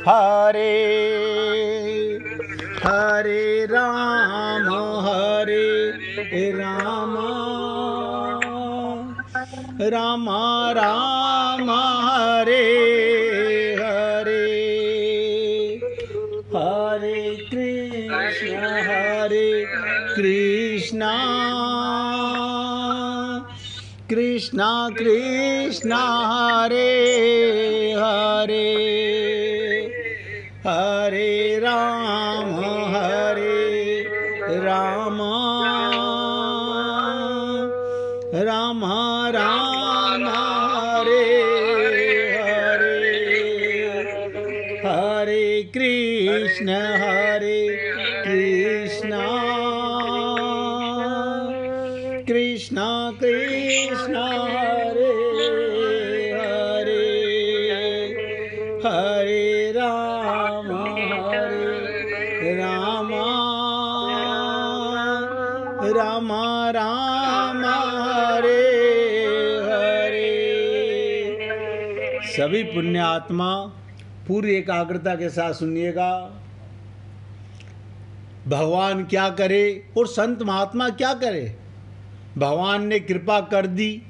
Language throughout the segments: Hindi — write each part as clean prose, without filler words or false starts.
हरे हरे राम राम राम हरे हरे हरे कृष्ण कृष्ण कृष्ण हरे हरे हरे राम राम राम राम हरे हरे हरे कृष्ण कृष्ण कृष्ण हरे हरे हरे राम राम राम हरे हरे। सभी पुण्यात्मा पूरी एकाग्रता के साथ सुनिएगा। भगवान क्या करे और संत महात्मा क्या करे। भगवान ने कृपा कर दी,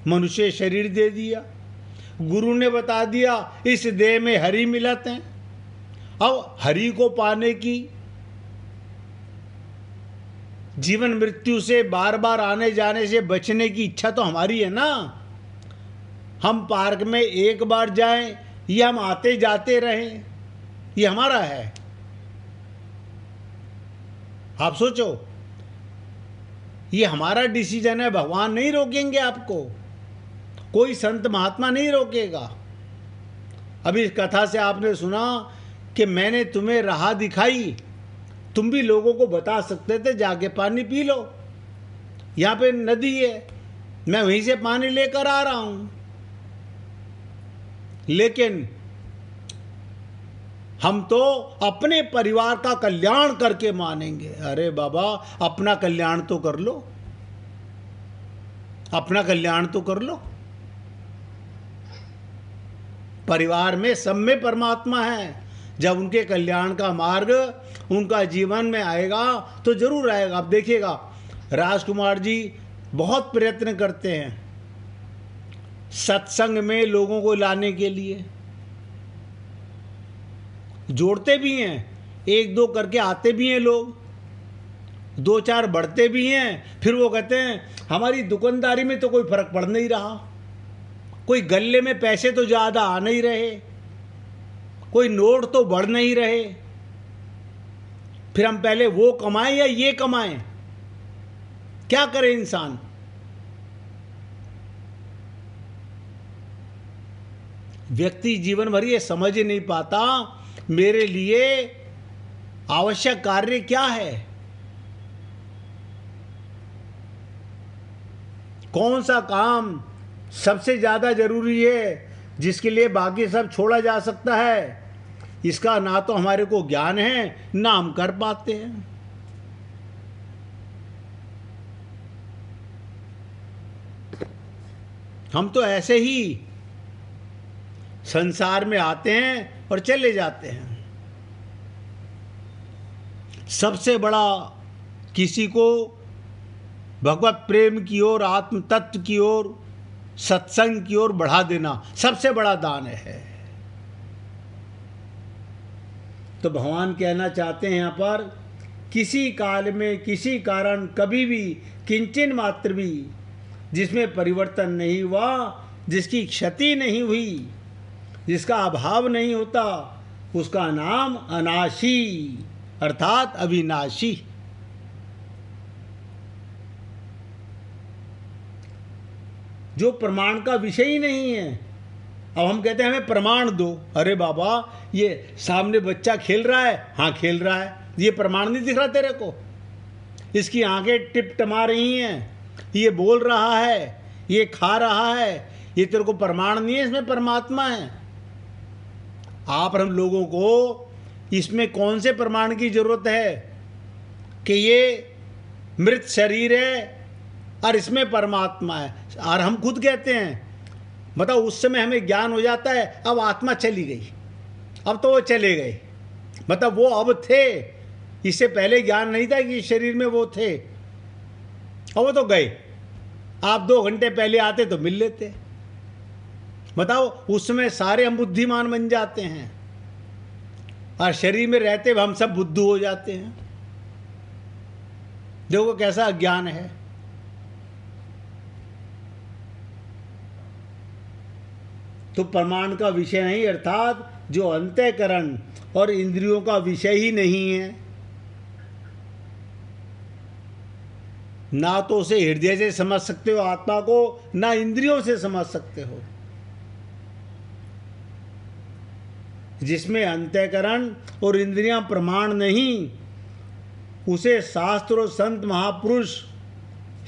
मनुष्य शरीर दे दिया, गुरु ने बता दिया इस देह में हरि मिलत हैं। अब हरि को पाने की, जीवन मृत्यु से बार बार आने जाने से बचने की इच्छा तो हमारी है ना। हम पार्क में एक बार जाएं या हम आते जाते रहें, ये हमारा है। आप सोचो, ये हमारा डिसीजन है। भगवान नहीं रोकेंगे आपको, कोई संत महात्मा नहीं रोकेगा। अभी इस कथा से आपने सुना कि मैंने तुम्हें राह दिखाई, तुम भी लोगों को बता सकते थे जाके पानी पी लो, यहाँ पे नदी है, मैं वहीं से पानी लेकर आ रहा हूँ। लेकिन हम तो अपने परिवार का कल्याण करके मानेंगे। अरे बाबा, अपना कल्याण तो कर लो, अपना कल्याण तो कर लो। परिवार में सब में परमात्मा है। जब उनके कल्याण का मार्ग उनका जीवन में आएगा तो जरूर आएगा। आप देखिएगा, राजकुमार जी बहुत प्रयत्न करते हैं सत्संग में लोगों को लाने के लिए, जोड़ते भी हैं, एक दो करके आते भी हैं लोग, दो चार बढ़ते भी हैं। फिर वो कहते हैं हमारी दुकानदारी में तो कोई फर्क पड़ नहीं रहा, कोई गले में पैसे तो ज़्यादा आ नहीं रहे, कोई नोट तो बढ़ नहीं रहे। फिर हम पहले वो कमाएं या ये कमाएं, क्या करे इंसान। व्यक्ति जीवन भर ये समझ ही नहीं पाता मेरे लिए आवश्यक कार्य क्या है, कौन सा काम सबसे ज़्यादा जरूरी है, जिसके लिए बाकी सब छोड़ा जा सकता है। इसका ना तो हमारे को ज्ञान है, ना हम कर पाते हैं। हम तो ऐसे ही संसार में आते हैं और चले जाते हैं। सबसे बड़ा किसी को भगवत प्रेम की ओर, आत्म तत्व की ओर, सत्संग की ओर बढ़ा देना सबसे बड़ा दान है। तो भगवान कहना चाहते हैं यहाँ पर, किसी काल में किसी कारण कभी भी किंचन मात्र भी जिसमें परिवर्तन नहीं हुआ, जिसकी क्षति नहीं हुई, जिसका अभाव नहीं होता, उसका नाम अनाशी अर्थात अविनाशी। जो प्रमाण का विषय ही नहीं है। अब हम कहते हैं हमें प्रमाण दो। अरे बाबा, ये सामने बच्चा खेल रहा है, हाँ खेल रहा है, ये प्रमाण नहीं दिख रहा तेरे को? इसकी आंखें टिपटमा रही हैं, ये बोल रहा है, ये खा रहा है, ये तेरे को प्रमाण नहीं है इसमें परमात्मा है? आप हम लोगों को इसमें कौन से प्रमाण की जरूरत है कि ये मृत शरीर है और इसमें परमात्मा है? और हम खुद कहते हैं, बताओ, उस समय हमें ज्ञान हो जाता है, अब आत्मा चली गई, अब तो वो चले गए, मतलब वो अब थे, इससे पहले ज्ञान नहीं था कि शरीर में वो थे, और वो तो गए। आप 2 घंटे पहले आते तो मिल लेते। बताओ, उसमें सारे हम बुद्धिमान बन जाते हैं, और शरीर में रहते हुए हम सब बुद्धू हो जाते हैं। देखो कैसा अज्ञान है। तो प्रमाण का विषय नहीं, अर्थात जो अंतःकरण और इंद्रियों का विषय ही नहीं है, ना तो उसे हृदय से समझ सकते हो आत्मा को, ना इंद्रियों से समझ सकते हो। जिसमें अंतःकरण और इंद्रियां प्रमाण नहीं, उसे शास्त्र और संत महापुरुष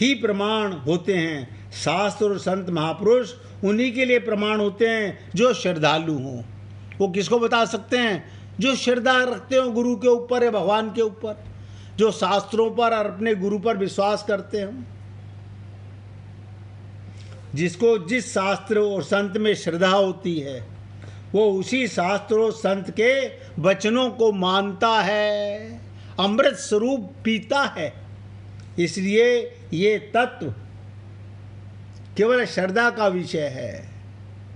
ही प्रमाण होते हैं। शास्त्र और संत महापुरुष उन्हीं के लिए प्रमाण होते हैं जो श्रद्धालु हों। वो किसको बता सकते हैं? जो श्रद्धा रखते हो गुरु के ऊपर या भगवान के ऊपर, जो शास्त्रों पर और अपने गुरु पर विश्वास करते हो। जिसको जिस शास्त्र और संत में श्रद्धा होती है, वो उसी शास्त्र और संत के वचनों को मानता है, अमृत स्वरूप पीता है। इसलिए ये तत्व केवल श्रद्धा का विषय है,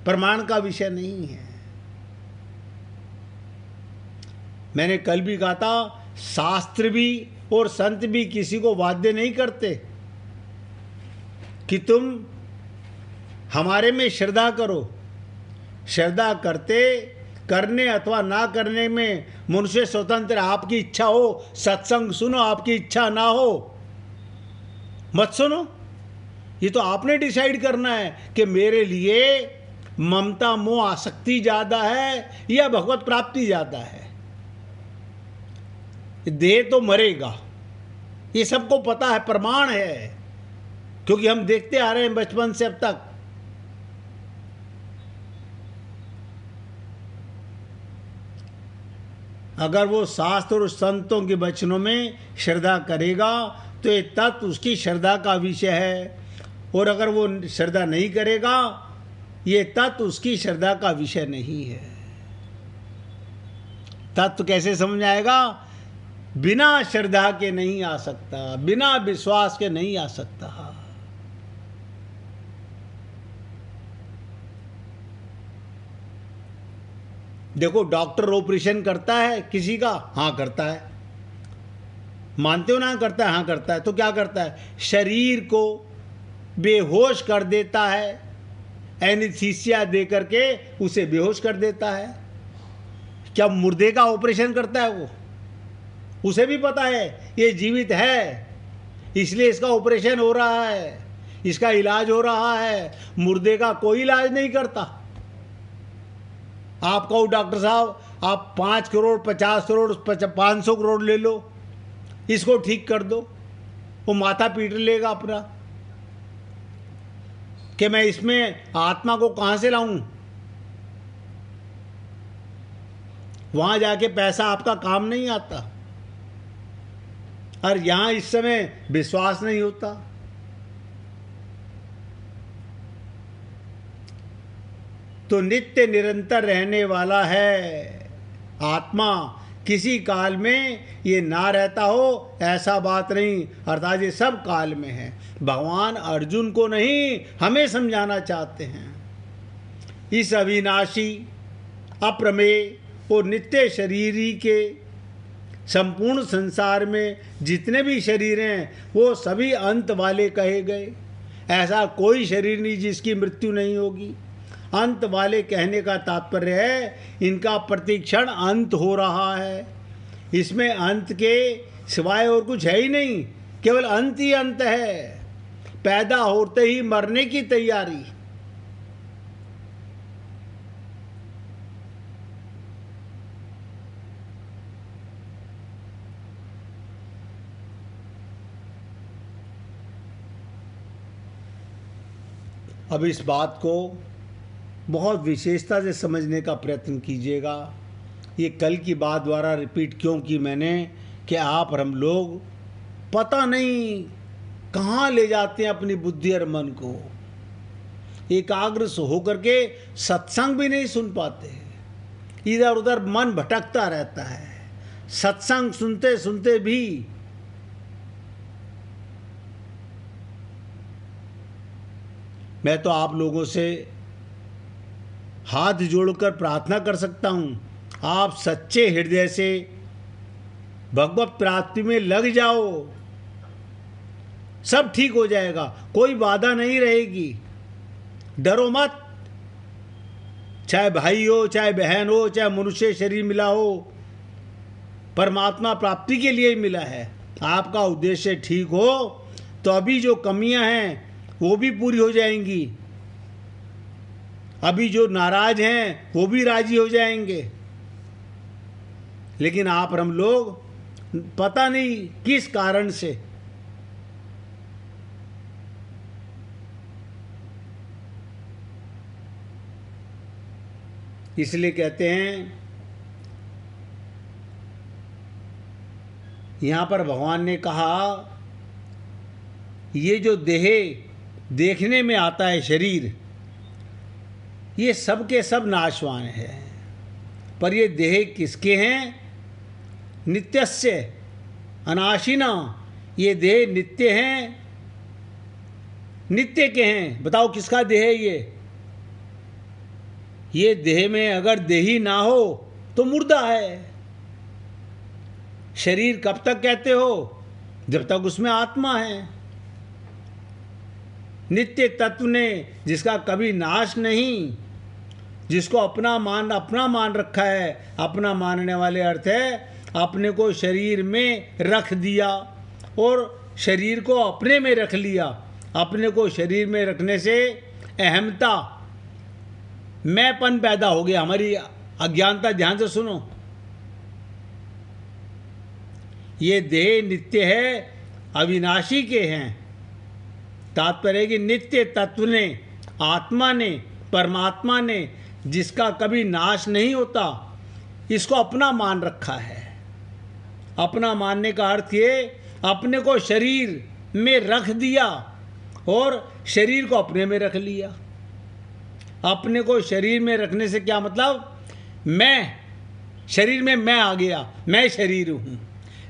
प्रमाण का विषय नहीं है। मैंने कल भी कहा था, शास्त्र भी और संत भी किसी को बाध्य नहीं करते कि तुम हमारे में श्रद्धा करो। श्रद्धा करने अथवा ना करने में मनुष्य स्वतंत्र। आपकी इच्छा हो सत्संग सुनो, आपकी इच्छा ना हो मत सुनो। ये तो आपने डिसाइड करना है कि मेरे लिए ममता मोह आसक्ति ज़्यादा है या भगवत प्राप्ति ज़्यादा है। देह तो मरेगा, ये सबको पता है, प्रमाण है, क्योंकि हम देखते आ रहे हैं बचपन से अब तक। अगर वो शास्त्र और संतों के वचनों में श्रद्धा करेगा तो ये तत्व उसकी श्रद्धा का विषय है, और अगर वो श्रद्धा नहीं करेगा, ये तत्व उसकी श्रद्धा का विषय नहीं है। तत्व कैसे समझ आएगा? बिना श्रद्धा के नहीं आ सकता, बिना विश्वास के नहीं आ सकता। देखो, डॉक्टर ऑपरेशन करता है किसी का, हाँ करता है। मानते हो ना करता है? हाँ करता है। तो क्या करता है? शरीर को बेहोश कर देता है, एनेस्थीसिया दे करके उसे बेहोश कर देता है। क्या मुर्दे का ऑपरेशन करता है वो? उसे भी पता है ये जीवित है, इसलिए इसका ऑपरेशन हो रहा है, इसका इलाज हो रहा है। मुर्दे का कोई इलाज नहीं करता। आप कहो डॉक्टर साहब आप 5 करोड़ 50 करोड़ 500 करोड़ ले लो, इसको ठीक कर दो, वो माथा पीट लेगा अपना कि मैं इसमें आत्मा को कहाँ से लाऊं। वहाँ जाके पैसा आपका काम नहीं आता, और यहाँ इस समय विश्वास नहीं होता। तो नित्य निरंतर रहने वाला है आत्मा। किसी काल में ये ना रहता हो ऐसा बात नहीं, अर्थात ये सब काल में है। भगवान अर्जुन को नहीं, हमें समझाना चाहते हैं। इस अविनाशी अप्रमेय और नित्य शरीरी के संपूर्ण संसार में जितने भी शरीर हैं वो सभी अंत वाले कहे गए। ऐसा कोई शरीर नहीं जिसकी मृत्यु नहीं होगी। अंत वाले कहने का तात्पर्य है इनका प्रतिक्षण अंत हो रहा है, इसमें अंत के सिवाय और कुछ है ही नहीं, केवल अंत ही अंत है। पैदा होते ही मरने की तैयारी। अब इस बात को बहुत विशेषता से समझने का प्रयत्न कीजिएगा। ये कल की बात द्वारा रिपीट क्यों की मैंने कि आप और हम लोग पता नहीं कहाँ ले जाते हैं अपनी बुद्धि और मन को। एकाग्र होकर के सत्संग भी नहीं सुन पाते, इधर उधर मन भटकता रहता है। सत्संग सुनते सुनते भी मैं तो आप लोगों से हाथ जोड़कर प्रार्थना कर सकता हूँ, आप सच्चे हृदय से भगवत प्राप्ति में लग जाओ, सब ठीक हो जाएगा, कोई बाधा नहीं रहेगी। डरो मत, चाहे भाई हो, चाहे बहन हो, चाहे मनुष्य शरीर मिला हो, परमात्मा प्राप्ति के लिए ही मिला है। आपका उद्देश्य ठीक हो तो अभी जो कमियां हैं वो भी पूरी हो जाएंगी, अभी जो नाराज हैं वो भी राजी हो जाएंगे। लेकिन आप और हम लोग पता नहीं किस कारण से इसलिए कहते हैं, यहाँ पर भगवान ने कहा ये जो देह देखने में आता है शरीर, ये सब के सब नाशवान है, पर ये देह किसके हैं? नित्यस्य अनाशिना, ये देह नित्य हैं, नित्य के हैं। बताओ किसका देह है ये देह में अगर देही ना हो तो मुर्दा है। शरीर कब तक कहते हो? जब तक उसमें आत्मा है। नित्य तत्व ने जिसका कभी नाश नहीं, जिसको अपना मान रखा है, अपना मानने वाले अर्थ है अपने को शरीर में रख दिया और शरीर को अपने में रख लिया। अपने को शरीर में रखने से अहमता, मैंपन पैदा हो गया, हमारी अज्ञानता। ध्यान से सुनो, ये देह नित्य है, अविनाशी के हैं। तात्पर्य कि नित्य तत्व ने, आत्मा ने, परमात्मा ने, जिसका कभी नाश नहीं होता, इसको अपना मान रखा है। अपना मानने का अर्थ ये, अपने को शरीर में रख दिया और शरीर को अपने में रख लिया। अपने को शरीर में रखने से क्या मतलब? मैं शरीर में मैं आ गया, मैं शरीर हूँ,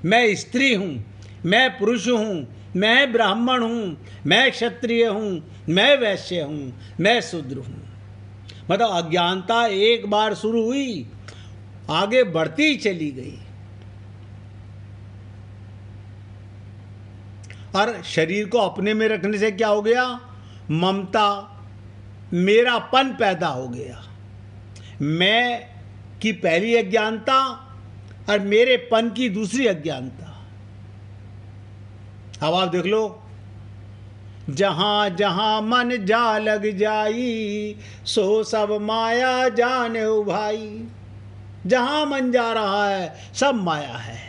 मैं स्त्री हूँ, मैं पुरुष हूँ, मैं ब्राह्मण हूँ, मैं क्षत्रिय हूँ, मैं वैश्य हूँ, मैं शूद्र हूँ। मतलब अज्ञानता एक बार शुरू हुई, आगे बढ़ती ही चली गई। और शरीर को अपने में रखने से क्या हो गया? ममता, मेरापन पैदा हो गया। मैं की पहली अज्ञानता और मेरेपन की दूसरी अज्ञानता। अब आप देख लो, जहां जहां मन जा लग जाई, सो सब माया जाने भाई। जहां मन जा रहा है सब माया है।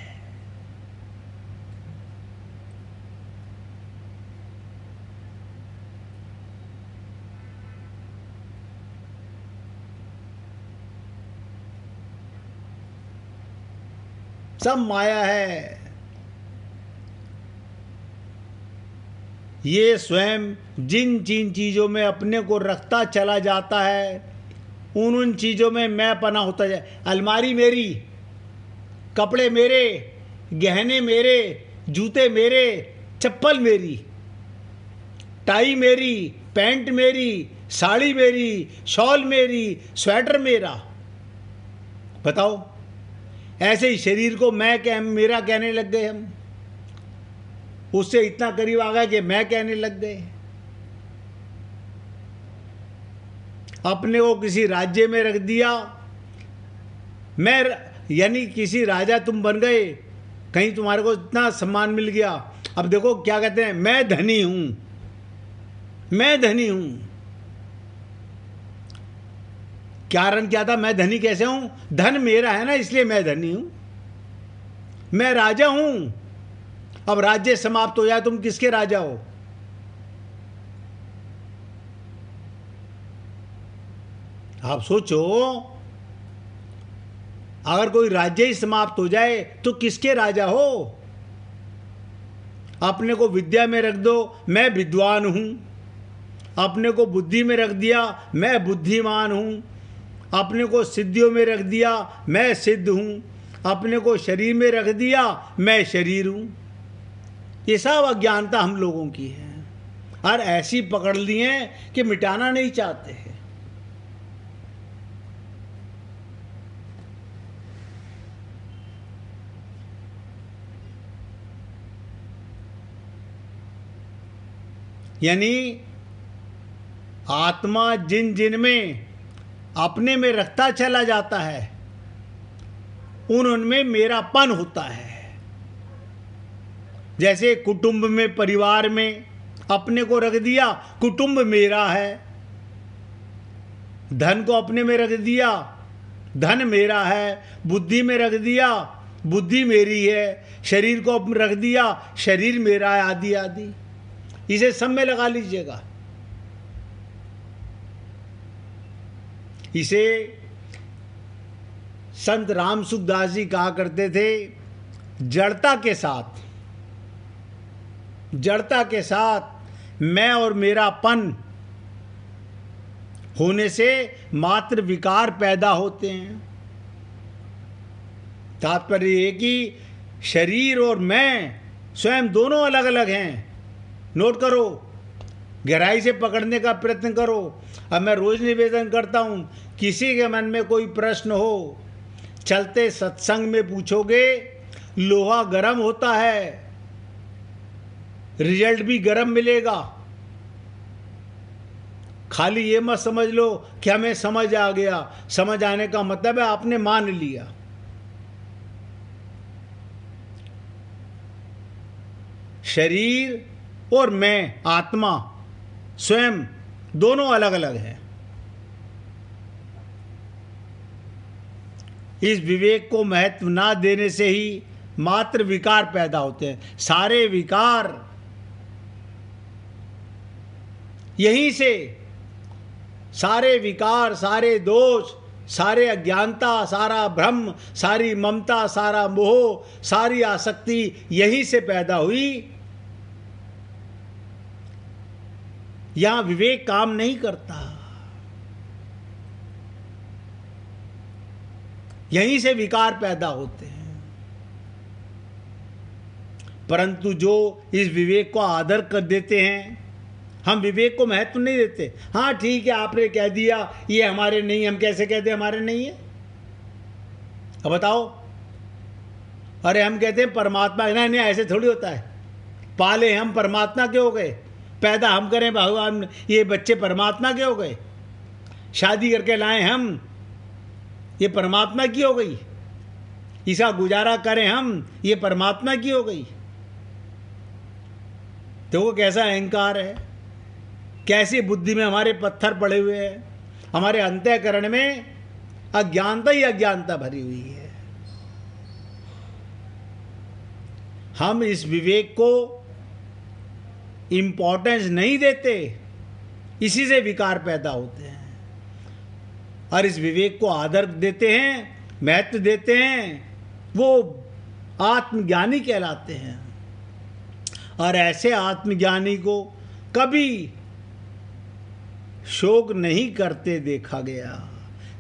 सब माया है। ये स्वयं जिन जिन चीज़ों में अपने को रखता चला जाता है, उन चीज़ों में मैं पना होता जाए। अलमारी मेरी, कपड़े मेरे, गहने मेरे, जूते मेरे, चप्पल मेरी, टाई मेरी, पैंट मेरी, साड़ी मेरी, शॉल मेरी, स्वेटर मेरा। बताओ, ऐसे ही शरीर को मेरा कहने लग गए हम। उससे इतना करीब आ गया कि मैं कहने लग गए। अपने को किसी राज्य में रख दिया, मैं यानी किसी राजा तुम बन गए, कहीं तुम्हारे को इतना सम्मान मिल गया। अब देखो क्या कहते हैं, मैं धनी हूं, मैं धनी हूं। कारण क्या था? मैं धनी कैसे हूं? धन मेरा है ना, इसलिए मैं धनी हूं। मैं राजा हूं। अब राज्य समाप्त हो जाए, तुम किसके राजा हो? आप सोचो, अगर कोई राज्य ही समाप्त हो जाए तो किसके राजा हो? अपने को विद्या में रख दो, मैं विद्वान हूं। अपने को बुद्धि में रख दिया, मैं बुद्धिमान हूं। अपने को सिद्धियों में रख दिया, मैं सिद्ध हूँ, अपने को शरीर में रख दिया, मैं शरीर हूँ। ये सब अज्ञानता हम लोगों की है और ऐसी पकड़ ली है कि मिटाना नहीं चाहते हैं। यानी आत्मा जिन जिन में अपने में रखता चला जाता है उनमें मेरापन होता है। जैसे कुटुंब में, परिवार में अपने को रख दिया, कुटुंब मेरा है। धन को अपने में रख दिया, धन मेरा है। बुद्धि में रख दिया, बुद्धि मेरी है। शरीर को रख दिया, शरीर मेरा है, आदि आदि। इसे सब में लगा लीजिएगा। इसे संत राम सुखदास जी कहा करते थे, जड़ता के साथ मैं और मेरापन होने से मात्र विकार पैदा होते हैं। तात्पर्य ये कि शरीर और मैं स्वयं दोनों अलग अलग हैं। नोट करो, गहराई से पकड़ने का प्रयत्न करो। अब मैं रोज निवेदन करता हूँ, किसी के मन में कोई प्रश्न हो, चलते सत्संग में पूछोगे, लोहा गर्म होता है, रिजल्ट भी गर्म मिलेगा। खाली ये मत समझ लो कि हमें समझ आ गया। समझ आने का मतलब है आपने मान लिया। शरीर और मैं, आत्मा स्वयं दोनों अलग अलग हैं। इस विवेक को महत्व ना देने से ही मात्र विकार पैदा होते हैं। सारे विकार यहीं से, सारे विकार, सारे दोष, सारे अज्ञानता, सारा भ्रम, सारी ममता, सारा मोह, सारी आसक्ति यहीं से पैदा हुई। यहां विवेक काम नहीं करता। यहीं से विकार पैदा होते हैं। परंतु जो इस विवेक को आदर कर देते हैं, हम विवेक को महत्व नहीं देते। हाँ ठीक है, आपने कह दिया ये हमारे नहीं, हम कैसे कहते हैं हमारे नहीं है? अब बताओ। अरे हम कहते हैं परमात्मा, नहीं नहीं ऐसे थोड़ी होता है। पाले हम परमात्मा के हो गए, पैदा हम करें भगवान, ये बच्चे परमात्मा के हो गए। शादी करके लाए हम, ये परमात्मा की हो गई। इसका गुजारा करें हम, ये परमात्मा की हो गई। तो वो कैसा अहंकार है, कैसी बुद्धि में हमारे पत्थर पड़े हुए हैं। हमारे अंतःकरण में अज्ञानता ही अज्ञानता भरी हुई है। हम इस विवेक को इम्पोर्टेंस नहीं देते, इसी से विकार पैदा होते हैं। और इस विवेक को आदर देते हैं, महत्व देते हैं, वो आत्मज्ञानी कहलाते हैं। और ऐसे आत्मज्ञानी को कभी शोक नहीं करते देखा गया,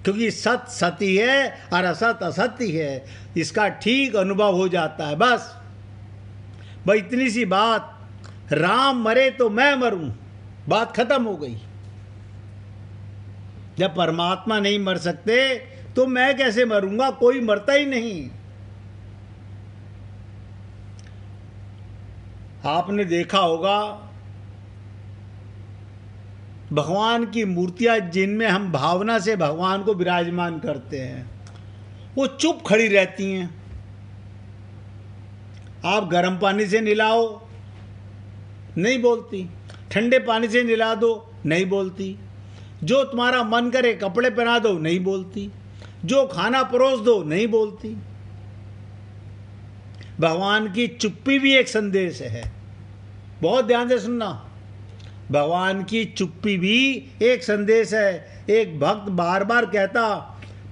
क्योंकि सत सती है और असत असत्य है, इसका ठीक अनुभव हो जाता है। बस भाई इतनी सी बात, राम मरे तो मैं मरूं, बात खत्म हो गई। जब परमात्मा नहीं मर सकते तो मैं कैसे मरूंगा? कोई मरता ही नहीं। आपने देखा होगा भगवान की मूर्तियां जिनमें हम भावना से भगवान को विराजमान करते हैं, वो चुप खड़ी रहती हैं। आप गर्म पानी से नहलाओ, नहीं बोलती। ठंडे पानी से नहला दो, नहीं बोलती। जो तुम्हारा मन करे कपड़े पहना दो, नहीं बोलती। जो खाना परोस दो, नहीं बोलती। भगवान की चुप्पी भी एक संदेश है। बहुत ध्यान से सुनना, भगवान की चुप्पी भी एक संदेश है। एक भक्त बार बार कहता,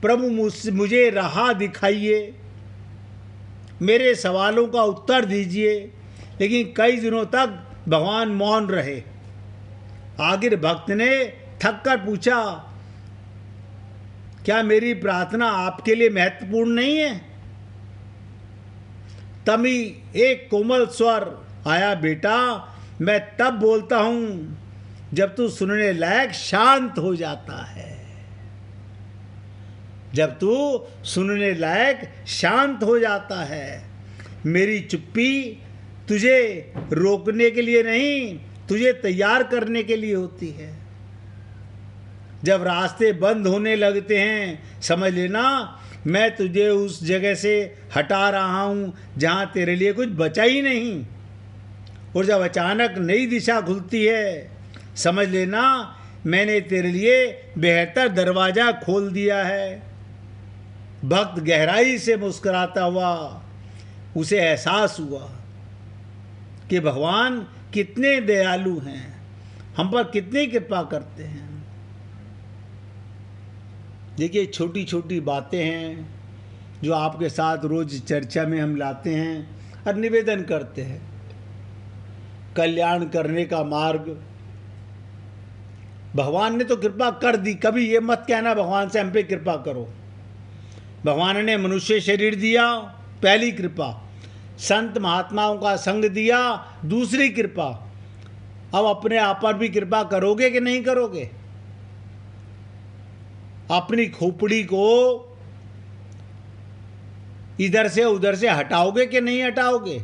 प्रभु मुझे राह दिखाइए, मेरे सवालों का उत्तर दीजिए। लेकिन कई दिनों तक भगवान मौन रहे। आखिर भक्त ने थक कर पूछा, क्या मेरी प्रार्थना आपके लिए महत्वपूर्ण नहीं है? तभी एक कोमल स्वर आया, बेटा मैं तब बोलता हूं जब तू सुनने लायक शांत हो जाता है। जब तू सुनने लायक शांत हो जाता है। मेरी चुप्पी तुझे रोकने के लिए नहीं, तुझे तैयार करने के लिए होती है। जब रास्ते बंद होने लगते हैं, समझ लेना मैं तुझे उस जगह से हटा रहा हूं जहां तेरे लिए कुछ बचा ही नहीं। और जब अचानक नई दिशा खुलती है, समझ लेना मैंने तेरे लिए बेहतर दरवाजा खोल दिया है। भक्त गहराई से मुस्कुराता हुआ, उसे एहसास हुआ कि भगवान कितने दयालु हैं, हम पर कितनी कृपा करते हैं। देखिए, छोटी छोटी बातें हैं जो आपके साथ रोज चर्चा में हम लाते हैं और निवेदन करते हैं। कल्याण करने का मार्ग भगवान ने तो कृपा कर दी। कभी ये मत कहना भगवान से हम पे कृपा करो। भगवान ने मनुष्य शरीर दिया, पहली कृपा। संत महात्माओं का संग दिया, दूसरी कृपा। अब अपने आप पर भी कृपा करोगे कि नहीं करोगे? अपनी खोपड़ी को इधर से उधर से हटाओगे कि नहीं हटाओगे?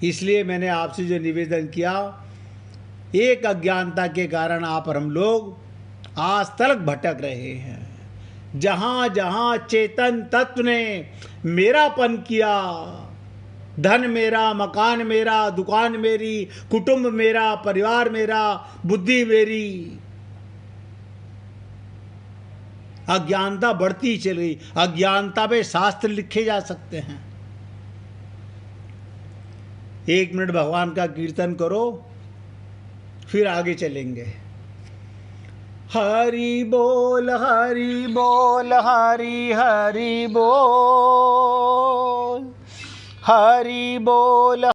इसलिए मैंने आपसे जो निवेदन किया, एक अज्ञानता के कारण आप और हम लोग आज तक भटक रहे हैं। जहां जहां चेतन तत्व ने मेरापन किया, धन मेरा, मकान मेरा, दुकान मेरी, कुटुंब मेरा, परिवार मेरा, बुद्धि मेरी, अज्ञानता बढ़ती चली गई। अज्ञानता पे शास्त्र लिखे जा सकते हैं। 1 मिनट भगवान का कीर्तन करो, फिर आगे चलेंगे। हरि बोल हरि बोल, हरि हरि बोल, हरि बोल